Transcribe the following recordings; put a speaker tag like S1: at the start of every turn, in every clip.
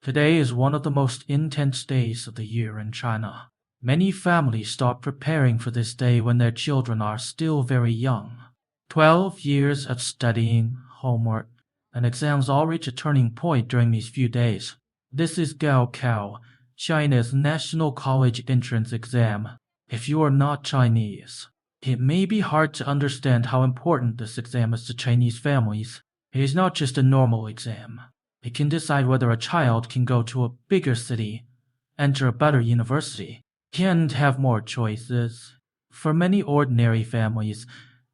S1: Today is one of the most intense days of the year in China. Many families start preparing for this day when their children are still very young. 12 years of studying, homework, and exams all reach a turning point during these few days. This is Gaokao, China's national college entrance exam. If you are not Chinese, it may be hard to understand how important this exam is to Chinese families. It is not just a normal exam. It can decide whether a child can go to a bigger city, enter a better university, and have more choices. For many ordinary families,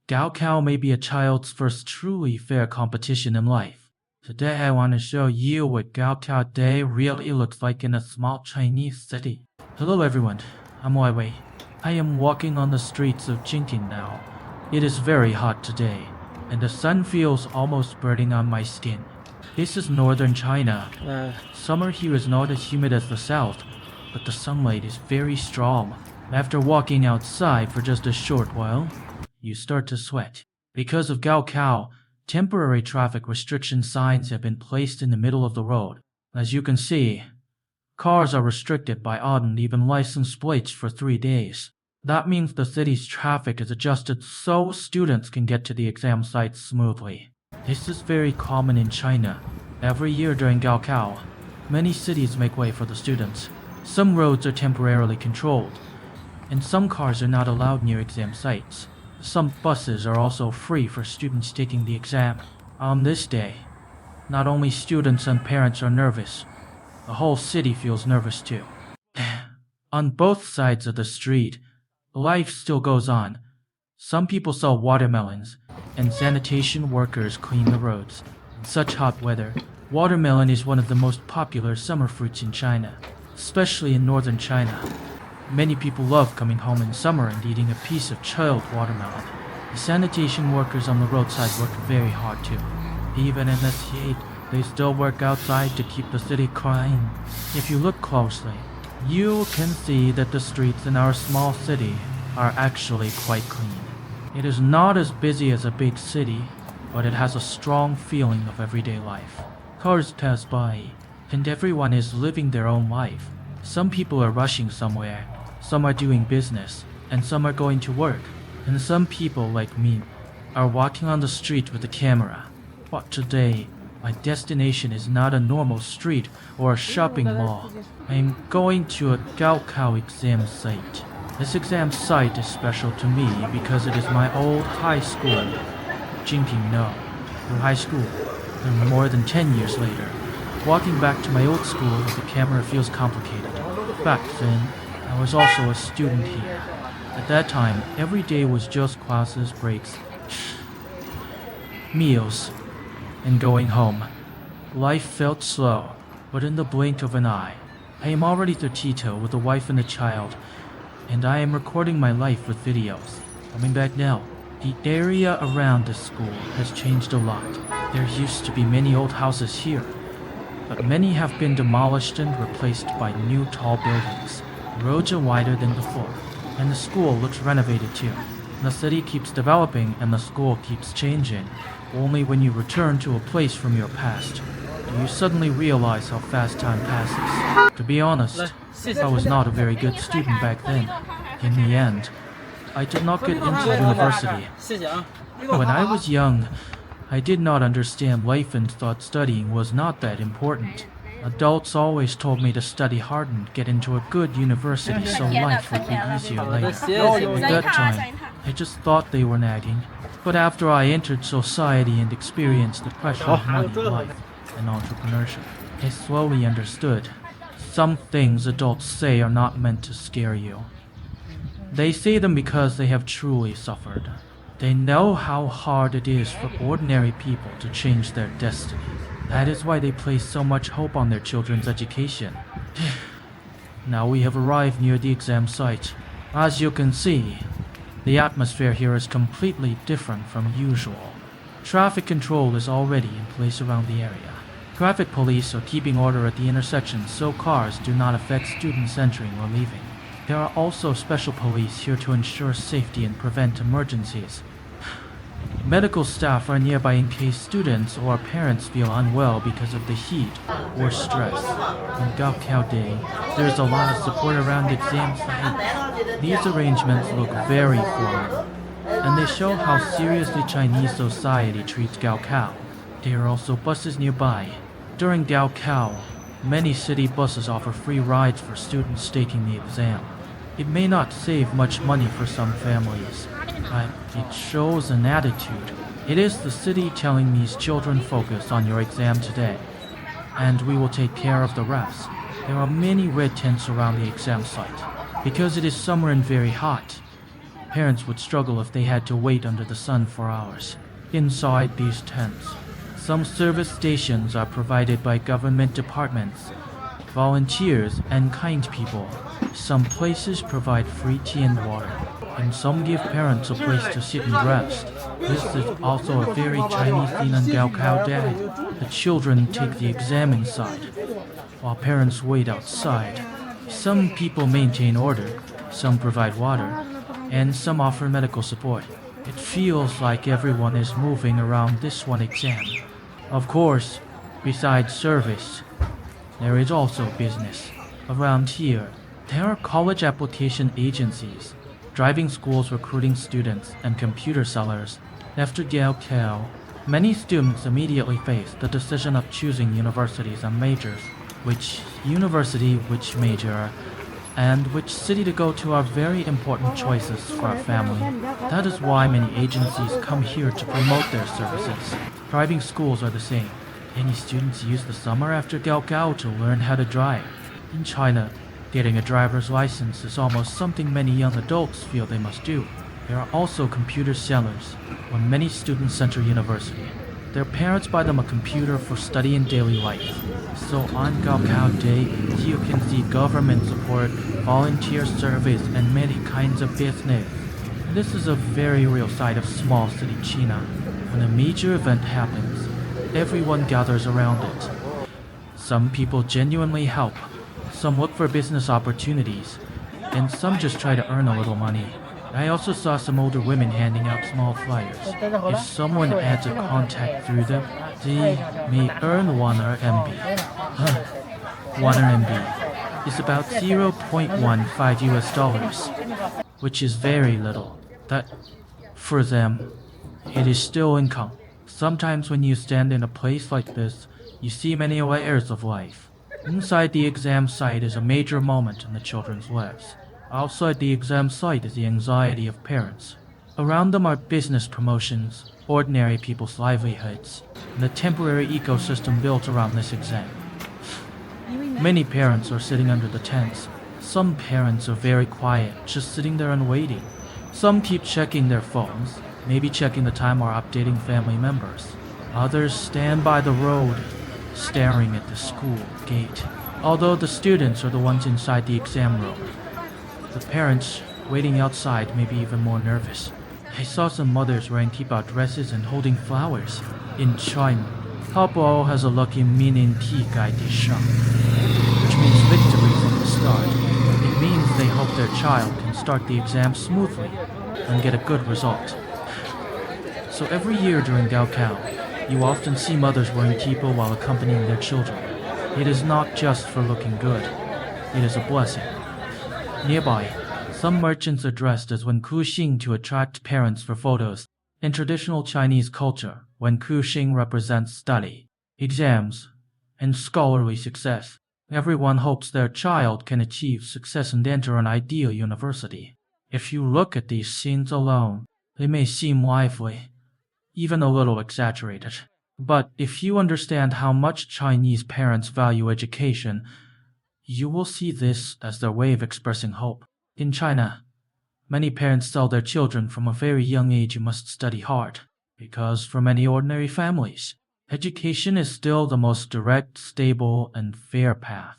S1: Gaokao may be a child's first truly fair competition in life. Today I want to show you what Gaokao Day really looks like in a small Chinese city. Hello everyone, I'm Wei. I am walking on the streets of Jincheng now. It is very hot today, and the sun feels almost burning on my skin. This is northern China. Summer here is not as humid as the south, but the sunlight is very strong. After walking outside for just a short while, you start to sweat. Because of Gaokao, temporary traffic restriction signs have been placed in the middle of the road. As you can see, cars are restricted by odd and even license plates for 3 days. That means the city's traffic is adjusted so students can get to the exam sites smoothly. This is very common in China. Every year during Gaokao, many cities make way for the students. Some roads are temporarily controlled, and some cars are not allowed near exam sites. Some buses are also free for students taking the exam. On this day, not only students and parents are nervous, the whole city feels nervous too. On both sides of the street, life still goes on. Some people sell watermelons, and sanitation workers clean the roads. In such hot weather, watermelon is one of the most popular summer fruits in China, especially in northern China. Many people love coming home in summer and eating a piece of chilled watermelon. The sanitation workers on the roadside work very hard too. Even in this heat, they still work outside to keep the city clean. If you look closely, you can see that the streets in our small city are actually quite clean. It is not as busy as a big city, but it has a strong feeling of everyday life. Cars pass by, and everyone is living their own life. Some people are rushing somewhere, some are doing business, and some are going to work. And some people, like me, are walking on the street with a camera. But today, my destination is not a normal street or a shopping mall. I am going to a Gaokao exam site. This exam site is special to me because it is my old high school, Jincheng No, through high school, and more than 10 years later. Walking back to my old school with the camera feels complicated. Back then, I was also a student here. At that time, every day was just classes, breaks, meals, and going home. Life felt slow, but in the blink of an eye, I am already 32 with a wife and a child, and I am recording my life with videos. Coming back now, the area around this school has changed a lot. There used to be many old houses here, but many have been demolished and replaced by new tall buildings. Roads are wider than before, and the school looks renovated too. The city keeps developing and the school keeps changing. Only when you return to a place from your past do you suddenly realize how fast time passes. To be honest, I was not a very good student back then. In the end, I did not get into university. When I was young, I did not understand life and thought studying was not that important. Adults always told me to study hard and get into a good university so life would be easier later. At that time, I just thought they were nagging. But after I entered society and experienced the pressure of money, life, and entrepreneurship, I slowly understood. Some things adults say are not meant to scare you. They say them because they have truly suffered. They know how hard it is for ordinary people to change their destiny. That is why they place so much hope on their children's education. Now we have arrived near the exam site. As you can see, the atmosphere here is completely different from usual. Traffic control is already in place around the area. Traffic police are keeping order at the intersections so cars do not affect students entering or leaving. There are also special police here to ensure safety and prevent emergencies. Medical staff are nearby in case students or parents feel unwell because of the heat or stress. On Gaokao Day, there's a lot of support around exam sites. These arrangements look very formal, and they show how seriously Chinese society treats Gaokao. There are also buses nearby. During Gaokao, many city buses offer free rides for students taking the exam. It may not save much money for some families, but it shows an attitude. It is the city telling these children focus on your exam today, and we will take care of the rest. There are many red tents around the exam site. Because it is summer and very hot, parents would struggle if they had to wait under the sun for hours. Inside these tents, some service stations are provided by government departments, volunteers, and kind people. Some places provide free tea and water, and some give parents a place to sit and rest. This is also a very Chinese thing on Gaokao Day. The children take the exam inside, while parents wait outside. Some people maintain order, some provide water, and some offer medical support. It feels like everyone is moving around this one exam. Of course, besides service, there is also business. Around here, there are college application agencies, driving schools recruiting students, and computer sellers. After Gaokao, many students immediately face the decision of choosing universities and majors. Which university, which major, and which city to go to are very important choices for a family. That is why many agencies come here to promote their services. Driving schools are the same. Many students use the summer after Gaokao to learn how to drive. In China, getting a driver's license is almost something many young adults feel they must do. There are also computer sellers. When many students enter university, their parents buy them a computer for study and daily life. So on Gaokao Day, you can see government support, volunteer service, and many kinds of business. This is a very real side of small city China. When a major event happens, everyone gathers around it. Some people genuinely help, some look for business opportunities, and some just try to earn a little money. I also saw some older women handing out small flyers. If someone adds a contact through them, they may earn 1 RMB. 1 RMB is about 0.15 US dollars, which is very little. That, for them, it is still income. Sometimes when you stand in a place like this, you see many layers of life. Inside the exam site is a major moment in the children's lives. Outside the exam site is the anxiety of parents. Around them are business promotions, ordinary people's livelihoods, and the temporary ecosystem built around this exam. Many parents are sitting under the tents. Some parents are very quiet, just sitting there and waiting. Some keep checking their phones, maybe checking the time or updating family members. Others stand by the road, staring at the school gate. Although the students are the ones inside the exam room, the parents waiting outside may be even more nervous. I saw some mothers wearing kipa dresses and holding flowers. In China, Haobo has a lucky meaning Ti Gai Di Shang, which means victory from the start. It means they hope their child can start the exam smoothly and get a good result. So every year during Gaokao, you often see mothers wearing kipa while accompanying their children. It is not just for looking good, it is a blessing. Nearby, some merchants are dressed as Wen Kuxing to attract parents for photos. In traditional Chinese culture, Wen Kuxing represents study, exams, and scholarly success. Everyone hopes their child can achieve success and enter an ideal university. If you look at these scenes alone, they may seem lively, even a little exaggerated. But if you understand how much Chinese parents value education, you will see this as their way of expressing hope. In China, many parents tell their children from a very young age you must study hard, because for many ordinary families, education is still the most direct, stable, and fair path.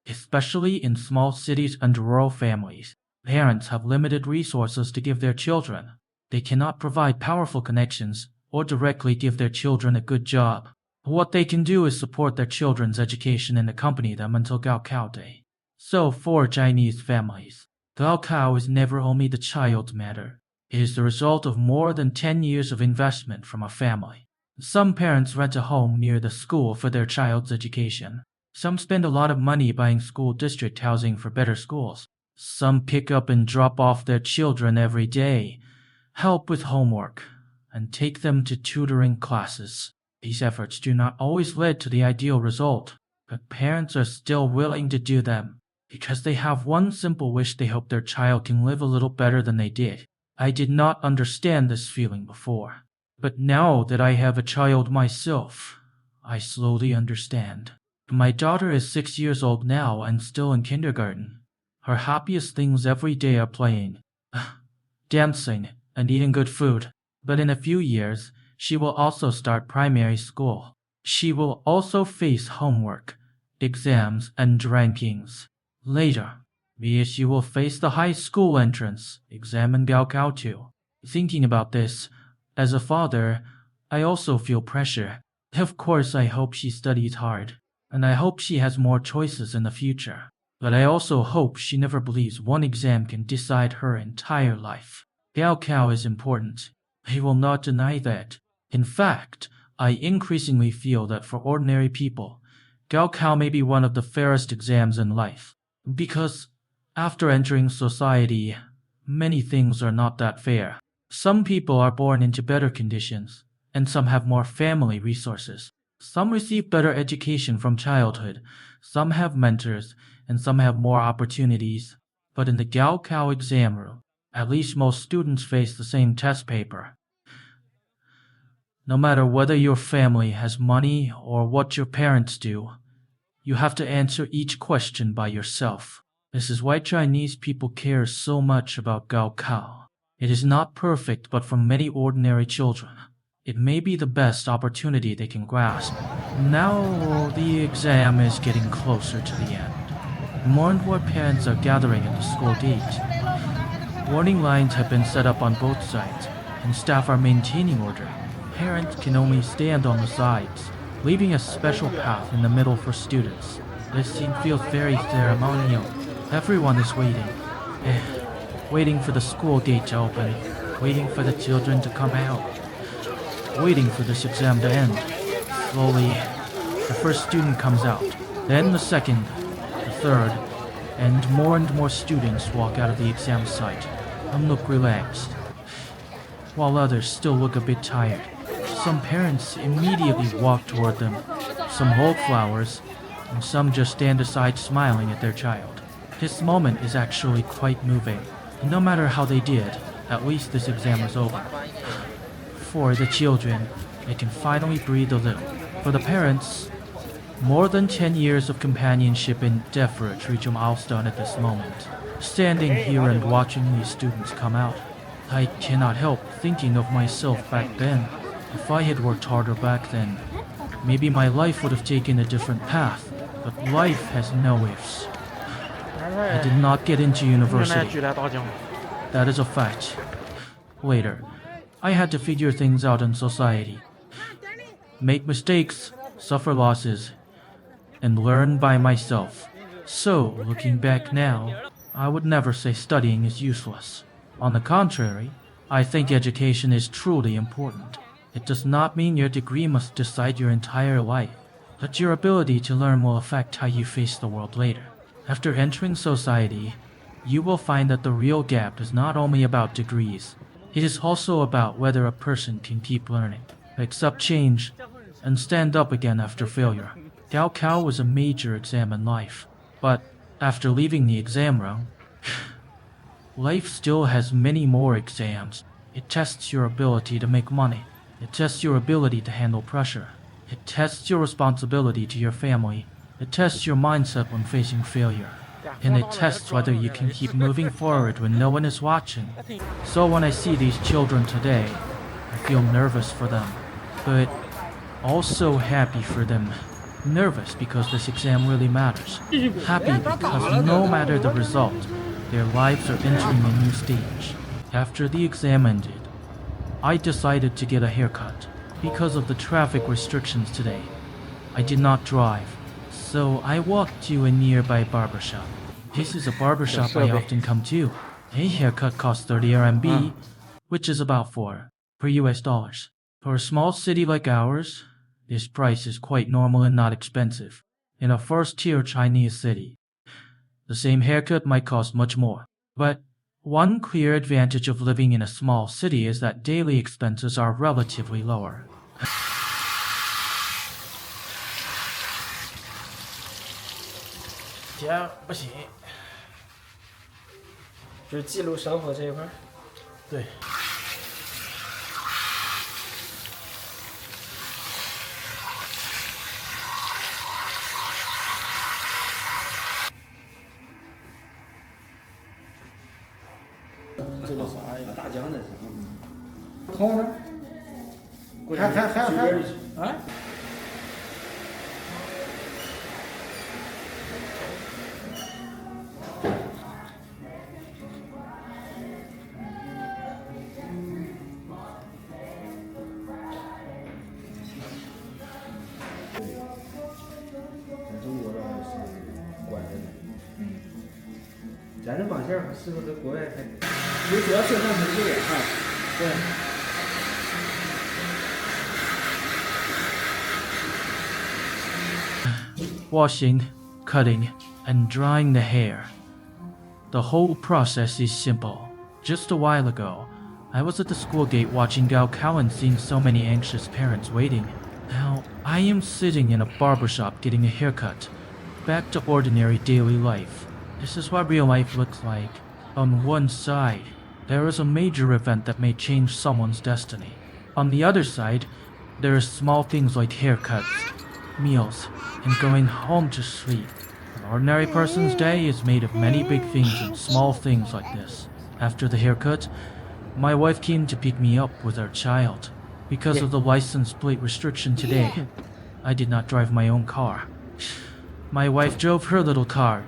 S1: Especially in small cities and rural families, parents have limited resources to give their children. They cannot provide powerful connections or directly give their children a good job. What they can do is support their children's education and accompany them until Gaokao Day. So for Chinese families, Gaokao is never only the child's matter. It is the result of more than 10 years of investment from a family. Some parents rent a home near the school for their child's education. Some spend a lot of money buying school district housing for better schools. Some pick up and drop off their children every day, help with homework, and take them to tutoring classes. These efforts do not always lead to the ideal result, but parents are still willing to do them because they have one simple wish: they hope their child can live a little better than they did. I did not understand this feeling before, but now that I have a child myself, I slowly understand. My daughter is 6 years old now and still in kindergarten. Her happiest things every day are playing, dancing, and eating good food. But in a few years, she will also start primary school. She will also face homework, exams, and rankings. Later, she will face the high school entrance exam and Gaokao too. Thinking about this, as a father, I also feel pressure. Of course, I hope she studies hard, and I hope she has more choices in the future. But I also hope she never believes one exam can decide her entire life. Gaokao is important. I will not deny that. In fact, I increasingly feel that for ordinary people, Gaokao may be one of the fairest exams in life. Because after entering society, many things are not that fair. Some people are born into better conditions, and some have more family resources. Some receive better education from childhood, some have mentors, and some have more opportunities. But in the Gaokao exam room, at least most students face the same test paper. No matter whether your family has money or what your parents do, you have to answer each question by yourself. This is why Chinese people care so much about Gaokao. It is not perfect, but for many ordinary children, it may be the best opportunity they can grasp. Now the exam is getting closer to the end. More and more parents are gathering at the school gate. Warning lines have been set up on both sides, and staff are maintaining order. Parents can only stand on the sides, leaving a special path in the middle for students. This scene feels very ceremonial. Everyone is waiting. Waiting for the school gate to open, waiting for the children to come out, waiting for this exam to end. Slowly, the first student comes out, then the second, the third, and more students walk out of the exam site and look relaxed, while others still look a bit tired. Some parents immediately walk toward them, some hold flowers, and some just stand aside smiling at their child. This moment is actually quite moving. No matter how they did, at least this exam is over. For the children, they can finally breathe a little. For the parents, more than 10 years of companionship and effort reach a milestone at this moment. Standing here and watching these students come out, I cannot help thinking of myself back then. If I had worked harder back then, maybe my life would have taken a different path, but life has no ifs. I did not get into university. That is a fact. Later, I had to figure things out in society. Make mistakes, suffer losses, and learn by myself. So, looking back now, I would never say studying is useless. On the contrary, I think education is truly important. It does not mean your degree must decide your entire life, but your ability to learn will affect how you face the world later. After entering society, you will find that the real gap is not only about degrees. It is also about whether a person can keep learning, accept change, and stand up again after failure. Gaokao was a major exam in life, but after leaving the exam room, life still has many more exams. It tests your ability to make money. It tests your ability to handle pressure. It tests your responsibility to your family. It tests your mindset when facing failure. And it tests whether you can keep moving forward when no one is watching. So when I see these children today, I feel nervous for them, but also happy for them. Nervous because this exam really matters. Happy because no matter the result, their lives are entering a new stage. After the exam ended, I decided to get a haircut. Because of the traffic restrictions today, I did not drive, so I walked to a nearby barbershop. This is a barbershop I often come to. A haircut costs 30 RMB, which is about 4 per US dollars. For a small city like ours, this price is quite normal and not expensive. In a first-tier Chinese city, the same haircut might cost much more. But one clear advantage of living in a small city is that daily expenses are relatively lower.
S2: 天不行，就是记录生活这一块。对。
S3: 这个啥呀？大疆的是。好呢。还啊？ 中国的是管着的，咱这绑线是不是跟国外还？有主要生产成这个啊，对。
S1: Washing, cutting, and drying the hair. The whole process is simple. Just a while ago, I was at the school gate watching Gaokao and seeing so many anxious parents waiting. Now, I am sitting in a barbershop getting a haircut. Back to ordinary daily life. This is what real life looks like. On one side, there is a major event that may change someone's destiny. On the other side, there are small things like haircuts, meals, and going home to sleep. An ordinary person's day is made of many big things and small things like this. After the haircut, my wife came to pick me up with our child. Because of the license plate restriction today, I did not drive my own car. My wife drove her little car,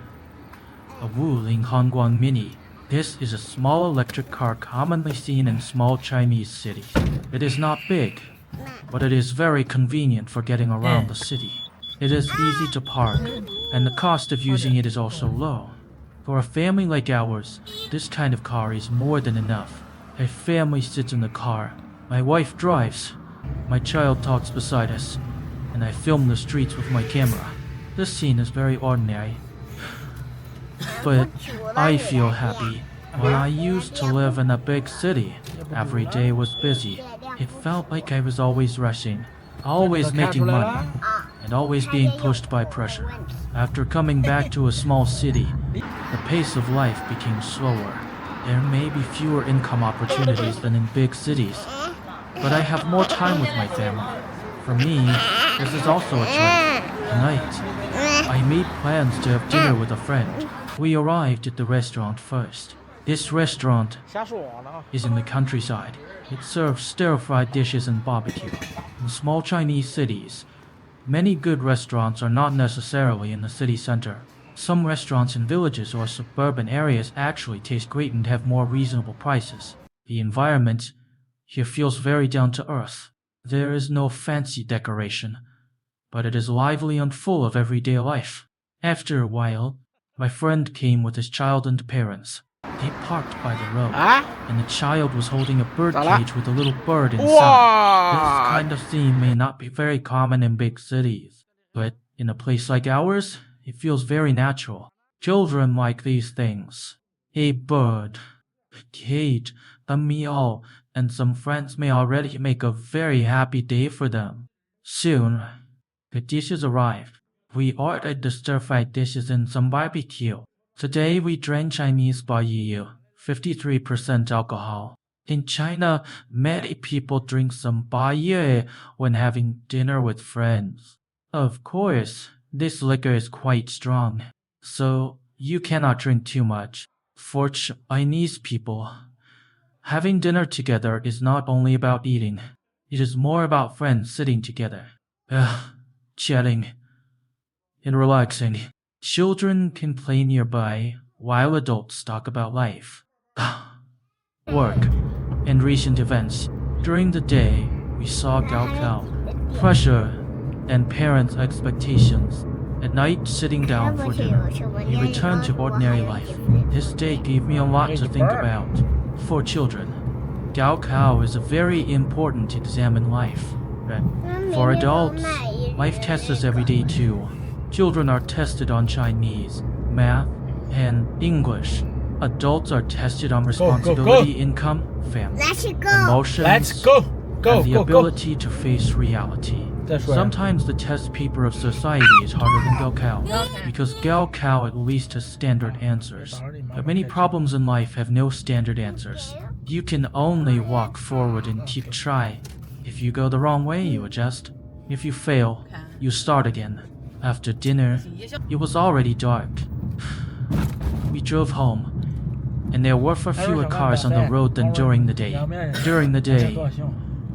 S1: a Wuling Hongguang Mini. This is a small electric car commonly seen in small Chinese cities. It is not big, but it is very convenient for getting around the city. It is easy to park, and the cost of using it is also low. For a family like ours, this kind of car is more than enough. A family sits in the car, my wife drives, my child talks beside us, and I film the streets with my camera. This scene is very ordinary, but I feel happy. When I used to live in a big city, every day was busy. It felt like I was always rushing, always making money, and always being pushed by pressure. After coming back to a small city, the pace of life became slower. There may be fewer income opportunities than in big cities, but I have more time with my family. For me, this is also a choice. Tonight, I made plans to have dinner with a friend. We arrived at the restaurant first. This restaurant is in the countryside. It serves stir-fried dishes and barbecue. In small Chinese cities, many good restaurants are not necessarily in the city center. Some restaurants in villages or suburban areas actually taste great and have more reasonable prices. The environment here feels very down to earth. There is no fancy decoration, but it is lively and full of everyday life. After a while, my friend came with his child and parents. They parked by the road, and the child was holding a bird cage with a little bird inside. This kind of scene may not be very common in big cities, but in a place like ours, it feels very natural. Children like these things. A bird, a cage, a meal, and some friends may already make a very happy day for them. Soon, the dishes arrived. We ordered the stir-fried dishes and some barbecue. Today we drank Chinese baiyu, 53% alcohol. In China, many people drink some baiyu when having dinner with friends. Of course, this liquor is quite strong, so you cannot drink too much. For Chinese people, having dinner together is not only about eating. It is more about friends sitting together, chatting, and relaxing. Children can play nearby while adults talk about life, work, and recent events. During the day, we saw Gaokao, pressure, and parents' expectations. At night, sitting down for dinner, we returned to ordinary life. This day gave me a lot to think about. For children, Gaokao is a very important exam in life. For adults, life tests us every day too. Children are tested on Chinese, math, and English. Adults are tested on responsibility, income, family, emotions, and the ability to face reality. Sometimes the test paper of society is harder than Gaokao, because Gaokao at least has standard answers. But many problems in life have no standard answers. You can only walk forward and keep trying. If you go the wrong way, you adjust. If you fail, you start again. After dinner, it was already dark. We drove home, and there were far fewer cars on the road than during the day. During the day,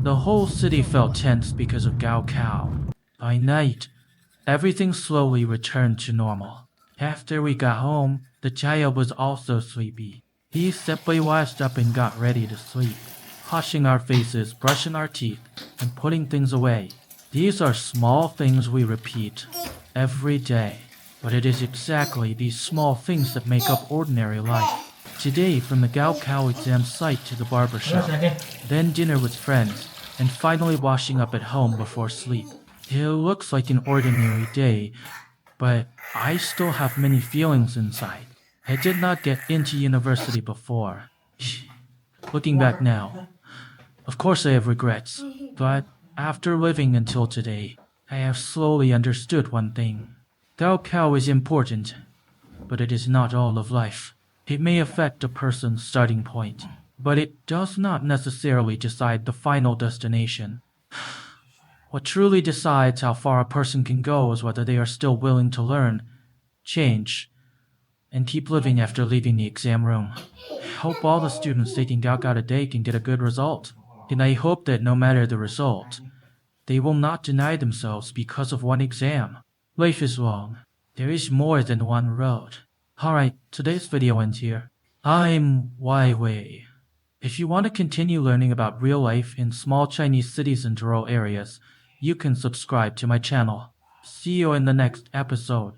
S1: the whole city felt tense because of Gaokao. By night, everything slowly returned to normal. After we got home, the child was also sleepy. He simply washed up and got ready to sleep, washing our faces, brushing our teeth, and putting things away. These are small things we repeat every day, but it is exactly these small things that make up ordinary life. Today, from the Gaokao exam site to the barber shop, then dinner with friends, and finally washing up at home before sleep. It looks like an ordinary day, but I still have many feelings inside. I did not get into university before. Looking back now, of course I have regrets, but after living until today, I have slowly understood one thing. Gaokao is important, but it is not all of life. It may affect a person's starting point, but it does not necessarily decide the final destination. What truly decides how far a person can go is whether they are still willing to learn, change, and keep living after leaving the exam room. I hope all the students taking Gaokao today can get a good result, and I hope that no matter the result, they will not deny themselves because of one exam. Life is long. There is more than one road. Alright, today's video ends here. I'm Wai. If you want to continue learning about real life in small Chinese cities and rural areas, you can subscribe to my channel. See you in the next episode.